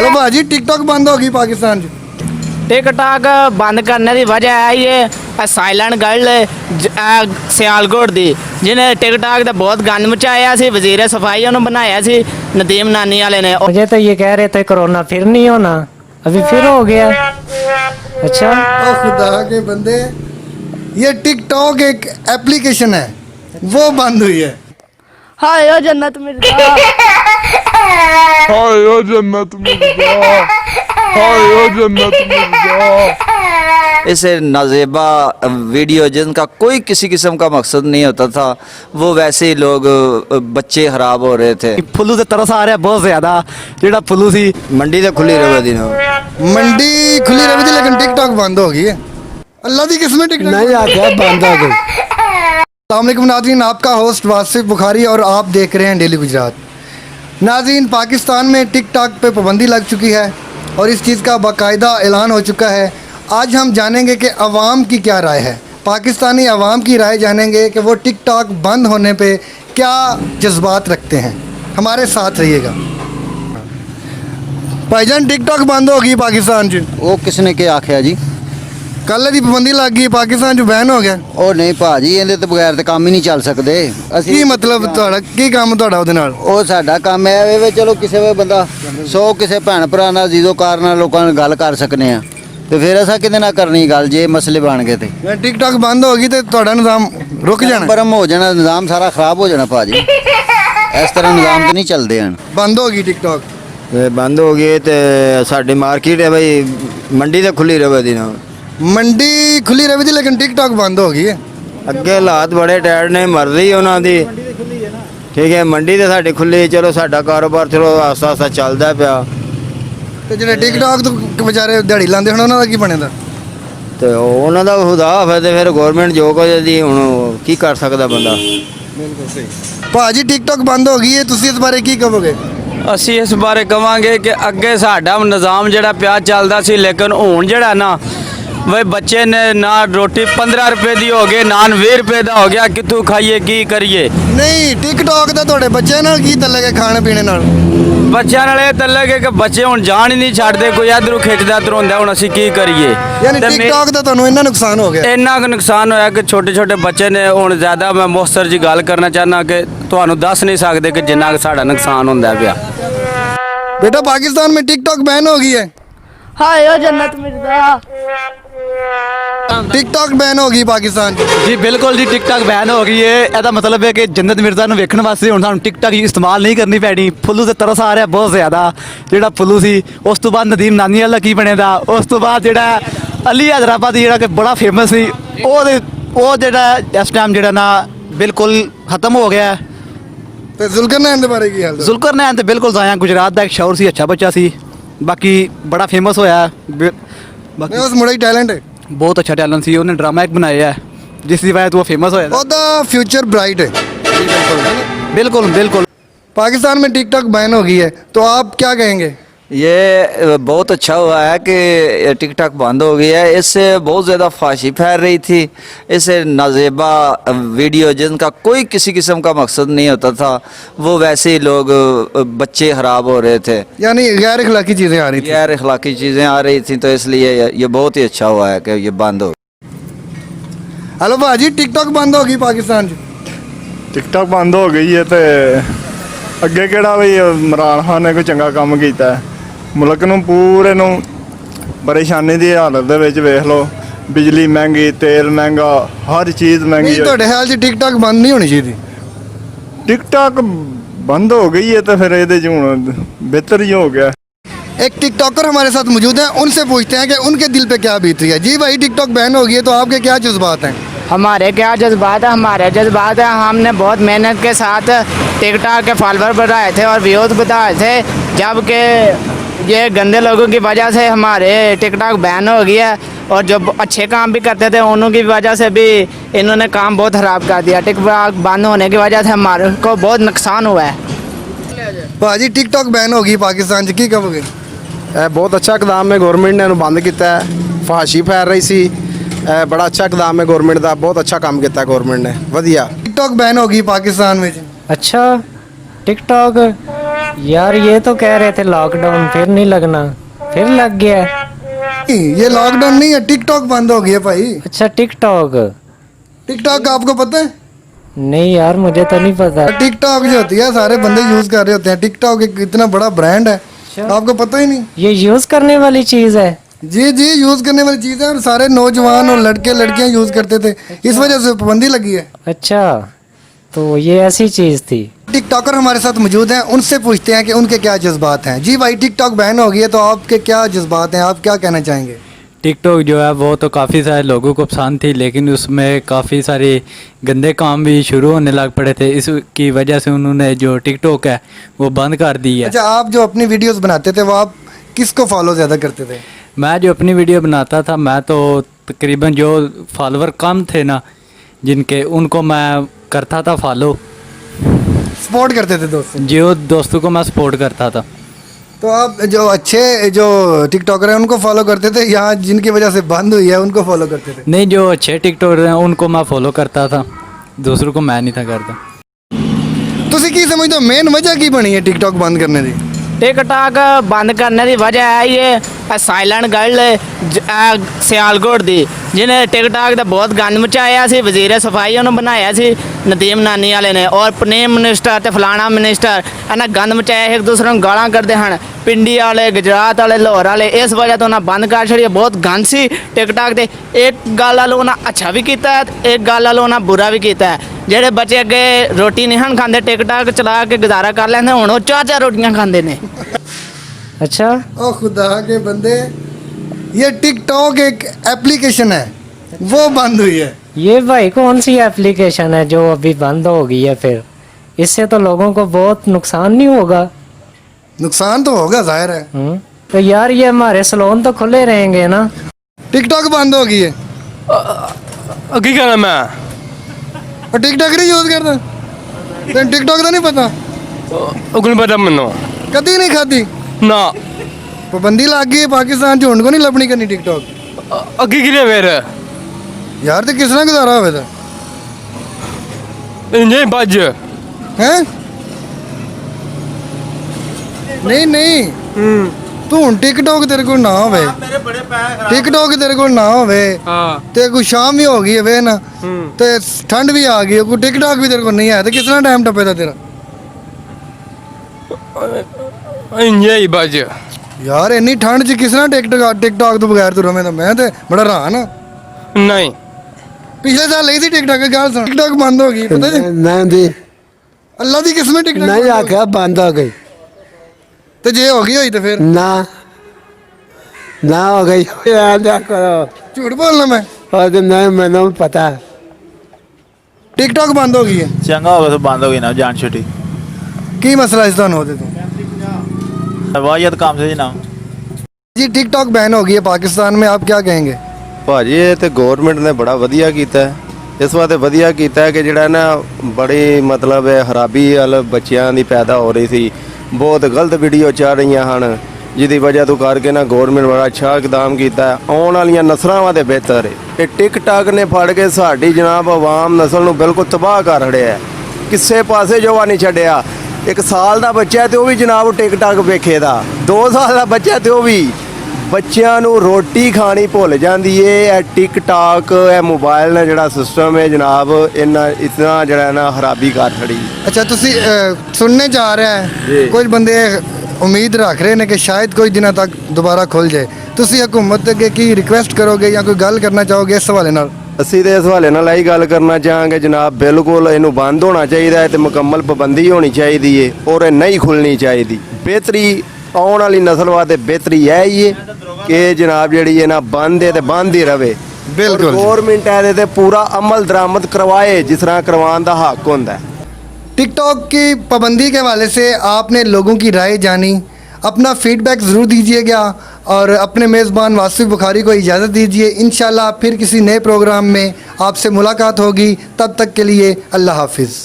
Hello भाजी, TikTok बंद होगी पाकिस्तान च। टिकटॉक बंद करने की वजह है ये साइलेंट गर्ल सियालकोट दी जिन्हें टिकटॉक का बहुत गंद मचाया सी। वजीर सफाई उन्होंने बनाया सी नदीम नानी वाले ने। मुझे तो ये कह रहे थे कोरोना फिर नहीं होना, अभी फिर हो गया। अच्छा ओ खुदा के बंदे, ये टिकटॉक एक एप्लीकेशन है, वो बंद हुई है। हाय ओ जन्नत मिर्जा, हाय ओ जन्नत मिर्जा, हाय ओ जन्नत मिर्जा। इसे नाजेबा वीडियो जिनका कोई किसी किस्म का मकसद नहीं होता था, वो वैसे ही लोग बच्चे खराब हो रहे थे। फुल्लू से तरस आ रहा है बहुत ज्यादा। जेड़ा फुल्लू सी मंडी तो खुली रहे दिन, मंडी खुली रही थी लेकिन टिकटॉक बंद हो गई है। अल्लाह की किस्मत टिकटॉक नहीं आया, बंद हो गई। अस्सलामुअलैकुम नाज़रीन, आपका होस्ट वासिफ बुखारी और आप देख रहे हैं डेली गुजरात। नाज़रीन, पाकिस्तान में टिकटॉक पे पाबंदी लग चुकी है और इस चीज़ का बाकायदा ऐलान हो चुका है। आज हम जानेंगे कि अवाम की क्या राय है, पाकिस्तानी अवाम की राय जानेंगे कि वो टिकटॉक बंद होने पे क्या जज्बात रखते हैं। हमारे साथ रहिएगा। भाईजान, टिकटॉक बंद होगी पाकिस्तान च। वो किसने क्या आख्या जी? कल दी पाबंदी लग गई, पाकिस्तान च बैन हो गया। ਉਹ ਨਹੀਂ ਭਾਜੀ, ਇਹਦੇ ਤੋਂ ਬਗੈਰ ਤੇ ਕੰਮ ਹੀ ਨਹੀਂ ਚੱਲ ਸਕਦੇ ਅਸੀਂ। ਕੀ ਮਤਲਬ ਤੁਹਾਡਾ, ਕੀ ਕੰਮ ਤੁਹਾਡਾ ਉਹਦੇ ਨਾਲ? ਉਹ ਸਾਡਾ ਕੰਮ ਹੈ ਵੀ ਚਲੋ ਕਿਸੇ ਵੇ ਬੰਦਾ 100 ਕਿਸੇ ਭੈਣ ਭਰਾ ਨਾਲ ਜ਼ੀਜ਼ੋਕਾਰ ਨਾਲ ਲੋਕਾਂ ਨਾਲ ਗੱਲ ਕਰ ਸਕਨੇ ਆ, ਤੇ ਫਿਰ ਅਸਾਂ ਕਿਹਦੇ ਨਾਲ ਕਰਨੀ ਗੱਲ ਜੇ ਮਸਲੇ ਬਣ ਗਏ ਤੇ। टिकटॉक बंद होगी तो ਤੁਹਾਡਾ ਨਿਜ਼ਾਮ ਰੁਕ ਜਾਣਾ, ਬਰਮ ਹੋ ਜਾਣਾ, ਨਿਜ਼ਾਮ ਸਾਰਾ ਖਰਾਬ ਹੋ ਜਾਣਾ ਭਾਜੀ। ਇਸ ਤਰ੍ਹਾਂ ਨਿਜ਼ਾਮ ਤੇ ਨਹੀਂ ਚੱਲਦੇ ਹਨ। ਬੰਦ ਹੋਗੀ टिकटॉक। ਬੰਦ ਹੋ ਗਏ ਤੇ ਸਾਡੀ ਮਾਰਕੀਟ ਹੈ ਬਈ ਮੰਡੀ ਤੇ ਖੁੱਲੀ ਰਹੇ ਦਿਨ। ਮੰਡੀ ਖੁੱਲੀ ਰਹੀ ਥੀ लेकिन टिकटॉक बंद हो गई है। ਅੱਗੇ ਹਾਲਾਤ ਬੜੇ ਟਾਇਰ ਨੇ, ਮਰਜ਼ੀ ਉਹਨਾਂ ਦੀ। ਠੀਕ ਹੈ, ਮੰਡੀ ਤੇ ਸਾਡੀ ਖੁੱਲੀ, ਚਲੋ ਸਾਡਾ ਕਾਰੋਬਾਰ ਚਲੋ ਆਸਤਾ ਆਸਤਾ ਚੱਲਦਾ ਪਿਆ। ਤੇ ਜਿਹੜੇ टिकटॉक ਤੋਂ ਵਿਚਾਰੇ ਦਿਹਾੜੀ ਲਾਉਂਦੇ ਹੁਣ ਉਹਨਾਂ ਦਾ ਕੀ ਬਣੇਦਾ? ਤੇ ਉਹਨਾਂ ਦਾ ਖੁਦਾ ਹਾਫਿਜ਼, ਤੇ ਫਿਰ ਗਵਰਨਮੈਂਟ ਜੋ ਕੁਝ ਦੀ ਹੁਣ ਕੀ ਕਰ ਸਕਦਾ ਬੰਦਾ। ਬਿਲਕੁਲ ਸਹੀ। ਭਾਜੀ, टिकटॉक ਬੰਦ ਹੋ ਗਈ ਹੈ, ਤੁਸੀਂ ਇਸ ਬਾਰੇ ਕੀ ਕਹੋਗੇ? ਅਸੀਂ ਇਸ ਬਾਰੇ ਕਵਾਂਗੇ ਕਿ ਅੱਗੇ ਸਾਡਾ ਨਿਜ਼ਾਮ ਜਿਹੜਾ ਪਿਆ ਚੱਲਦਾ ਸੀ, ਲੇਕਿਨ ਹੁਣ ਜਿਹੜਾ ਨਾ वे बच्चे ने ना रोटी 15 रुपए दी हो गई, नान 20 रुपए का हो गया, कितों खाइए की करिए। ਨਹੀਂ टिकटॉक ਦਾ ਤੁਹਾਡੇ ਬੱਚੇ ਨਾਲ ਕੀ ਤਲਕ ਖਾਣ ਪੀਣੇ ਨਾਲ? ਬੱਚਿਆਂ ਨਾਲ ਇਹ ਤਲਕ ਹੈ ਕਿ ਬੱਚੇ ਹੁਣ ਜਾਣ ਹੀ ਨਹੀਂ ਛੱਡਦੇ, ਕੋਈ ਇਧਰੋਂ ਖਿੱਚਦਾ ਧਰੋਂਦਾ, ਹੁਣ ਅਸੀਂ ਕੀ ਕਰੀਏ। ਯਾਨੀ टिकटॉक ਦਾ ਤੁਹਾਨੂੰ ਇੰਨਾ ਨੁਕਸਾਨ ਹੋ ਗਿਆ? ਇੰਨਾ ਕੁ ਨੁਕਸਾਨ ਹੋਇਆ ਕਿ ਛੋਟੇ ਛੋਟੇ ਬੱਚੇ ਨੇ ਹੁਣ ਜ਼ਿਆਦਾ। ਮੈਂ ਮੁਖਤਸਰ ਜੀ ਗੱਲ ਕਰਨਾ ਚਾਹੁੰਦਾ ਕਿ ਤੁਹਾਨੂੰ ਦੱਸ ਨਹੀਂ ਸਕਦੇ ਕਿ ਜਿੰਨਾ ਕੁ ਸਾਡਾ ਨੁਕਸਾਨ ਹੁੰਦਾ ਪਿਆ। बेटा, पाकिस्तान में टिकटॉक बैन हो गई है। हाय ओ जन्नत मिर्जा, टिकटॉक बैन हो गई पाकिस्तान च। जी बिल्कुल जी, टिकटॉक बैन हो गई है। ਇਹਦਾ ਮਤਲਬ ਹੈ ਕਿ ਜੰਨਤ ਮਿਰਜ਼ਾ ਨੂੰ ਵੇਖਣ ਵਾਸਤੇ ਹੁਣ ਸਾਨੂੰ ਟਿਕਟॉक ਇਸਤੇਮਾਲ ਨਹੀਂ ਕਰਨੀ ਪੈਣੀ। ਫੁੱਲੂ ਤੇ ਤਰਸ ਆ ਰਿਹਾ ਬਹੁਤ ਜ਼ਿਆਦਾ। ਜਿਹੜਾ ਫੁੱਲੂ ਸੀ, ਉਸ ਤੋਂ ਬਾਅਦ ਨਦੀਮ ਨਾਨੀ ਵਾਲਾ ਕੀ ਬਣੇਦਾ, ਉਸ ਤੋਂ ਬਾਅਦ ਜਿਹੜਾ ਅਲੀ ਹੈਦਰਾਬਾਦੀ ਜਿਹੜਾ ਕਿ ਬੜਾ ਫੇਮਸ ਸੀ, ਉਹ ਜਿਹੜਾ ਇਸ ਟਾਈਮ ਜਿਹੜਾ ਨਾ ਬਿਲਕੁਲ ਖਤਮ ਹੋ ਗਿਆ। ਤੇ ਜ਼ੁਲਕਰਨੈਨ ਦੇ ਬਾਰੇ ਕੀ ਹਾਲ ਹੈ? ਜ਼ੁਲਕਰਨੈਨ ਤੇ ਬਿਲਕੁਲ ਜ਼ਾਇਆ, ਗੁਜਰਾਤ ਦਾ ਇੱਕ ਸ਼ੌਰ ਸੀ, ਅੱਛਾ ਬੱਚਾ ਸੀ, ਬਾਕੀ ਬੜਾ ਫੇਮਸ ਹੋਇਆ। ਨਹੀਂ, ਉਸ ਮੁੰਡੇ ਦਾ ਟੈਲੈਂਟ ਹੈ, ਬਹੁਤ ਅੱਛਾ ਟੈਲੈਂਟ ਸੀ, ਉਹਨੇ ਡਰਾਮਾ ਇੱਕ ਬਣਾਇਆ ਹੈ ਜਿਸ ਦੀ ਵਜ੍ਹਾ ਤੋਂ ਉਹ ਫੇਮਸ ਹੋਇਆ। ਉਹਦਾ फ्यूचर ब्राइट है। बिल्कुल बिल्कुल। पाकिस्तान में टिकटॉक बैन हो गई है तो आप क्या कहेंगे? ये बहुत अच्छा हुआ है कि टिकटॉक बंद हो गई है। इससे बहुत ज़्यादा फाशी फैल रही थी। इससे नाजेबा वीडियो जिनका कोई किसी किस्म का मकसद नहीं होता था, वो वैसे ही लोग बच्चे ख़राब हो रहे थे, यानी गैर अखलाकी चीज़ें आ रही थी। गैर अखलाकी चीज़ें आ रही थी, तो इसलिए ये बहुत ही अच्छा हुआ है कि ये बंद हो। हेलो भाजी, टिकटॉक बंद हो गई पाकिस्तान च। ਟਿਕਟੌਕ ਬੰਦ ਹੋ ਗਈ ਹੈ ਤੇ ਅੱਗੇ ਕਿਹੜਾ ਵੀ ਇਮਰਾਨ ਖਾਨ ਨੇ ਕੋਈ ਚੰਗਾ ਕੰਮ ਕੀਤਾ ਹੈ। ਮੁਲਕ ਨੂੰ ਪੂਰੇ ਨੂੰ ਪਰੇਸ਼ਾਨੀ ਦੀ ਹਾਲਤ ਦੇ ਵਿੱਚ ਵੇਖ ਲਓ। ਬਿਜਲੀ ਮਹਿੰਗੀ, ਤੇਲ ਮਹਿੰਗਾ, ਹਰ ਚੀਜ਼ ਮਹਿੰਗੀ नहीं, ਤੁਹਾਡੇ ਖਿਆਲ 'ਚ टिकटॉक बंद नहीं होनी चाहिए? ਟਿਕਟੌਕ ਬੰਦ ਹੋ ਗਈ ਹੈ ਤੇ ਫਿਰ ਇਹਦੇ 'ਚ ਹੁਣ ਬਿਹਤਰ ਹੀ ਹੋ ਗਿਆ। एक टिकटॉकर हमारे साथ मौजूद हैं, उनसे पूछते हैं कि उनके दिल पे क्या बीत रही है। जी भाई, टिकटॉक बैन हो गई है तो आपके क्या जज्बात हैं? हमारे क्या जज्बात है? हमारे जज्बात है, हमने बहुत मेहनत के साथ टिकटॉक के फॉलोअर बढ़ाए थे और व्यूज़ बढ़ाए थे, जबकि ये गंदे लोगों की वजह से हमारे टिकटॉक बैन हो गया है। और जो अच्छे काम भी करते थे उन्हों की वजह से भी इन्होंने काम बहुत ख़राब कर दिया। टिकटॉक बंद होने की वजह से हमारे को बहुत नुकसान हुआ है। भाजी, टिकटॉक बैन हो गई पाकिस्तान च, की कहोगे? ਇਹ ਬਹੁਤ ਅੱਛਾ ਇਕਦਾਮ ਹੈ ਗਵਰਨਮੈਂਟ ਨੇ ਇਹਨੂੰ ਬੰਦ ਕੀਤਾ ਹੈ। ਫਹਾਸ਼ੀ ਫੈਲ ਰਹੀ ਸੀ, ਇਹ ਬੜਾ ਅੱਛਾ ਇਕਦਾਮ ਹੈ ਗਵਰਨਮੈਂਟ ਦਾ, ਬਹੁਤ ਅੱਛਾ ਕੰਮ ਕੀਤਾ ਗਵਰਨਮੈਂਟ ਨੇ, ਵਧੀਆ। टिकटॉक बैन हो गई पाकिस्तान में। अच्छा टिकटॉक यार ये तो कह रहे थे लॉकडाउन फिर नहीं लगना, फिर लग गया। ये लॉकडाउन नहीं है, टिकटॉक बंद हो गई है भाई। अच्छा टिकटॉक, टिकटॉक आपको पता है? नहीं यार मुझे तो नहीं पता। टिकटॉक जो होती है सारे बंदे यूज कर रहे होते हैं। टिकटॉक एक इतना बड़ा ब्रांड है, आपको पता ही नहीं। ये यूज करने वाली चीज है? जी जी, यूज करने वाली चीज है और सारे नौजवान और लड़के लड़कियां यूज करते थे, इस वजह से पाबंदी लगी है। अच्छा तो ये ऐसी चीज थी। टिकटॉकर हमारे साथ मौजूद हैं, उनसे पूछते हैं कि उनके क्या जज्बात हैं। जी भाई, टिकटॉक बैन हो गई है तो आपके क्या जज्बात हैं, आप क्या कहना चाहेंगे? टिकटॉक जो है वो तो काफ़ी सारे लोगों को पसंद थी, लेकिन उसमें काफ़ी सारे गंदे काम भी शुरू होने लग पड़े थे। इसकी वजह से उन्होंने जो टिकटॉक है वो बंद कर दी है। अच्छा, आप जो अपनी वीडियोस बनाते थे वो आप किसको फॉलो ज़्यादा करते थे? मैं जो अपनी वीडियो बनाता था, मैं तो तकरीबन जो फॉलोवर कम थे ना जिनके, उनको मैं करता था फॉलो। सपोर्ट करते थे दोस्तों? जो दोस्तों को मैं सपोर्ट करता था। तो आप जो अच्छे जो टिकटॉकर हैं उनको फॉलो करते थे या जिनकी वजह से बंद हुई है उनको फॉलो करते थे? नहीं, जो अच्छे टिकटॉकर हैं उनको मैं फॉलो करता था, दूसरों को मैं नहीं था करता। ਤੁਸੀਂ ਕੀ ਸਮਝਦੇ ਹੋ ਮੇਨ ਵਜ੍ਹਾ ਕੀ ਬਣੀ ਹੈ ਟਿਕਟੌਕ ਬੰਦ ਕਰਨੇ ਦੀ? टिकटॉक बंद करने की वजह है ये साइलेंट गर्ल सियालकोट दी, जिन्हें टिकटॉक का बहुत गंद मचाया सी। वजीर सफाई उन्होंने बनाया सी नदीम नानी वाले ने, और प्रेम मिनिस्टर ते फलाना मिनिस्टर इन्हें गंद मचाया, एक दूसरे को गालां करते हैं। पिंडी वाले, गुजरात वाले, लाहौर वाले, इस वजह तो उन्हें बंद कर छड़ी। बहुत गंद सी टिकटॉक ते। एक गल वालों उन्हें अच्छा भी किया है, एक गल वालों उन्हें बुरा भी किया है। जेडे बच्चे अगे रोटी नहीं हन खाते, टिकटॉक चला के गुजारा कर लेंगे, हुण 4-4 रोटियां खाते ने। अच्छा ओ खुदा के बंदे, ये टिकटॉक एक एप्लीकेशन है, वो बंद हुई है। ये भाई कौन सी एप्लीकेशन है जो अभी बंद हो गई है? फिर इससे तो लोगों को बहुत नुकसान नहीं होगा? नुकसान तो होगा, जाहिर है। तो यार ये हमारे सलोन तो खुले रहेंगे ना? टिकटॉक बंद हो गई है, की कहना मैं और टिकटॉक नहीं यूज करता? तेन टिकटॉक का नहीं पता? उगन पता मनो कदी नहीं खाती ना पाबंदी लग गई है पाकिस्तान च, हुण को नहीं लभनी करनी टिकटॉक। अगे कि फिर यार तो किस तरह गुजारा होवे दा नहीं बज हैं? नहीं नहीं, तू हुण टिकटॉक तेरे को ना होवे, टिकटॉक तेरे को ना होवे ते कोई शाम भी हो गई है वे ना, ते ठंड भी आ गई है, कोई टिकटॉक भी तेरे को नहीं है, तो किस तरह टाइम टपे दा तेरा? यही बज यार इन्नी ठंड च किस तरह टिकटॉक तो बगैर तू रवे? मैं तो बड़ा हैरान हाँ। नहीं पिछले साल नहीं थी टिकटॉक, गल सुन, टिकटॉक बंद हो गई पता जी? नहीं जी, अल्लाह दी किस्मत टिकटॉक नहीं आख्या बंद हो गई। तो जे हो गई होई तो फिर ना ना हो गई याद करो, झूठ बोलना मैं? और नहीं, मैंने पता है टिकटॉक बंद हो गई है। चंगा होगा तो बंद हो गई ना, जान छुट्टी की मसला इस तरह होते तो वाहियत काम से जनाब। जी टिकटॉक बैन हो गई है पाकिस्तान में, आप क्या कहेंगे? ਭਾਜੀ ਇਹ ਤੇ ਗਵਰਨਮੈਂਟ ਨੇ ਬੜਾ ਵਧੀਆ ਕੀਤਾ ਹੈ। ਇਸ ਵਾਸਤੇ ਵਧੀਆ ਕੀਤਾ ਹੈ ਕਿ ਜਿਹੜਾ ਨਾ ਬੜੀ ਮਤਲਬ ਖਰਾਬੀ ਵਾਲ ਬੱਚਿਆਂ ਦੀ ਪੈਦਾ ਹੋ ਰਹੀ ਸੀ, ਬਹੁਤ ਗਲਤ ਵੀਡੀਓ ਚੱਲ ਰਹੀਆਂ ਹਨ, ਜਿਹਦੀ ਵਜ੍ਹਾ ਤੋਂ ਕਰਕੇ ਨਾ ਗਵਰਨਮੈਂਟ ਬੜਾ ਅੱਛਾ ਇਕਦਾਮ ਕੀਤਾ ਹੈ। ਆਉਣ ਵਾਲੀਆਂ ਨਸਲਾਂ ਵਾਸਤੇ ਬਿਹਤਰ ਹੈ। ਇਹ ਟਿਕਟਾਕ ਨੇ ਫੜ ਕੇ ਸਾਡੀ ਜਨਾਬ ਆਵਾਮ ਨਸਲ ਨੂੰ ਬਿਲਕੁਲ ਤਬਾਹ ਕਰ ਛੜਿਆ, ਕਿਸੇ ਪਾਸੇ ਜਵਾ ਨਹੀਂ ਛੱਡਿਆ। 1 ਸਾਲ ਦਾ ਬੱਚਾ ਤੇ ਉਹ ਵੀ ਜਨਾਬ ਟਿਕਟਾਕ ਵੇਖੇਦਾ, 2 ਸਾਲ ਦਾ ਬੱਚਾ ਤੇ ਉਹ ਵੀ। ਬੱਚਿਆਂ ਨੂੰ ਰੋਟੀ ਖਾਣੀ ਭੁੱਲ ਜਾਂਦੀ ਏ। ਇਹ ਟਿਕਟਾਕ, ਇਹ ਮੋਬਾਈਲ ਨਾਲ ਜਿਹੜਾ ਸਿਸਟਮ ਹੈ ਜਨਾਬ, ਇਹਨਾਂ ਇਤਨਾ ਜਿਹੜਾ ਨਾ ਖਰਾਬੀ ਕਰ ਛੜੀ। अच्छा तुसी सुनने जा रहा है कुछ बंदे उम्मीद रख रहे हैं कि शायद कुछ दिनों तक दोबारा खुल जाए, तुसी हुकूमत अगे की रिक्वेस्ट करोगे या कोई गल करना चाहोगे इस हवाले नाल? ਅਸੀਂ ਤੇ ਇਸ ਹਵਾਲੇ ਨਾਲ ਇਹੀ ਗੱਲ ਕਰਨਾ ਚਾਹਾਂਗੇ ਜਨਾਬ, ਬਿਲਕੁਲ ਇਹਨੂੰ ਬੰਦ ਹੋਣਾ ਚਾਹੀਦਾ ਹੈ ਤੇ ਮੁਕੰਮਲ ਪਾਬੰਦੀ ਹੋਣੀ ਚਾਹੀਦੀ ਏ, ਔਰ ਇਹ ਨਹੀਂ ਖੁੱਲਣੀ ਚਾਹੀਦੀ। ਬਿਹਤਰੀ ਆਉਣ ਵਾਲੀ ਨਸਲ ਵਾਸਤੇ ਬਿਹਤਰੀ ਹੈ ਹੀ ਹੈ ਕਿ ਜਨਾਬ ਜਿਹੜੀ ਹੈ ਨਾ ਬੰਦ ਹੈ ਤੇ ਬੰਦ ਹੀ ਰਵੇ। बिल्कुल गवर्नमेंट ਇਹਦੇ ਤੇ ਪੂਰਾ ਅਮਲ ਦਰਾਮਦ ਕਰਵਾਏ ਜਿਸ ਤਰ੍ਹਾਂ ਕਰਵਾਉਣ ਦਾ ਹੱਕ ਹੁੰਦਾ ਹੈ। टिकटॉक की पाबंदी के हवाले से आपने लोगों की राय जानी, अपना फीडबैक ज़रूर दीजिएगा और अपने मेज़बान वासिफ बुखारी को इजाज़त दीजिए। इंशाल्लाह फिर किसी नए प्रोग्राम में आपसे मुलाकात होगी, तब तक के लिए अल्लाह हाफिज़।